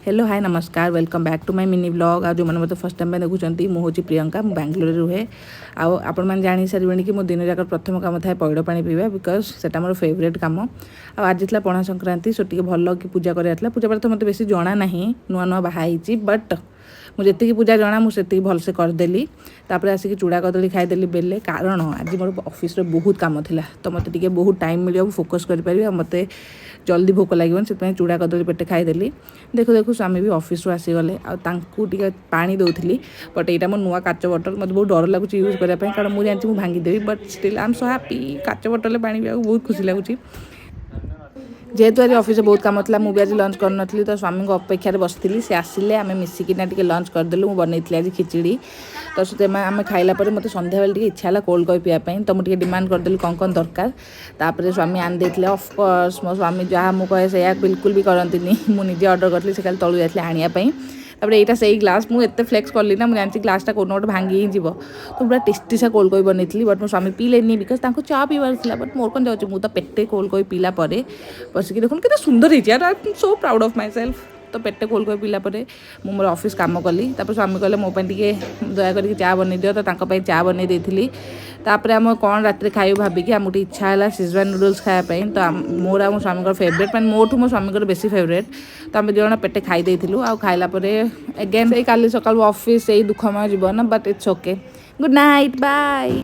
Hello hi नमस्कार welcome back to my mini blog आ जो मैंने मतलब फर्स्ट टाइम देखुं मुझे प्रियंका मु बेंगलोर रुहे आपण मैंने जानी सारे कि मो दिन जाक प्रथम कम था पैड़ पा पीवा बिकज से मोर फेवरेट कम आज था पणा संक्रांति सो टे भल कि पूजा कराला पूजा पर तो मतलब बेसी जना ना नुआ नुआ बाहर बट मुझे पूजा जना मुझे भलसे करदेली तापर आसिक चूड़ा कदली खाईदेली बेले कारण आज मोर ऑफिस रे बहुत काम था तो मतलब बहुत टाइम मिले फोकस कर मत जल्दी भोक लगे से चूड़ा कदली पेटे खाईदेली देखो देखो स्वामी भी ऑफिस आसीगले आगे पानी दौली बट यहाँ मो नुआ काच बोतल मतलब बहुत डर लगुच यूज करने कारण मुझे जानती मुझे भांगीदेवी but still I am so happy काच बोतल पानी पीवा बहुत खुशी लगुच जेहेतु आज ऑफिस बहुत कम था मुझे आज लंच कर तो स्वामी अपेक्षा बसती सी आसिले आम मिसिकिना टे लंच करदेलु मुझे आज खिचड़ी तो आम खाइला मतलब सन्ध्या बेले इच्छा है कोल्ड कॉफी पीवाई तो मुझे डिमांड करदेली कौन दरकार तापर स्वामी आनी देते ऑफकोर्स मो स्वामी जहाँ मुझे कहे से बिल्कुल भी करती मुझे ऑर्डर करी से खाली तलू जाती आने तापर यहाँ से ग्लास मुझे फ्लेक्स कली ना मुझे जानती ग्लासटा कौन गोटे भांगी ही तो पूरा टेस्टी सा कोल्ड कॉफी बनई बट मो स्वामी पीलेनी बिकज चा पीवार था बट मोर कौन जाऊँगी मुझे तो पेटे कोल्ड कॉफी पीला बसिक देखो कि सुंदर है यार आई am so proud of my self तो पेटे कोल्ड कॉफी पीला मुझे मोर ऑफिस काम कली स्वामी कहले मो टे दयाकर चा बन दियो तो चा बन देती तापर आम कौन रात खाइबू भाविकी आमको इच्छा है शेजवान नूडल्स खायापी तो मोर आ मो स्वामी फेवरेट मैंने मोठू मो स्वामी बेसी फेवरेट तो आम दिजण पेटे खाई देलु आ खाइला एगेन से काली सकाल ऑफिस से दुखमय जीवन but it's okay good night bye.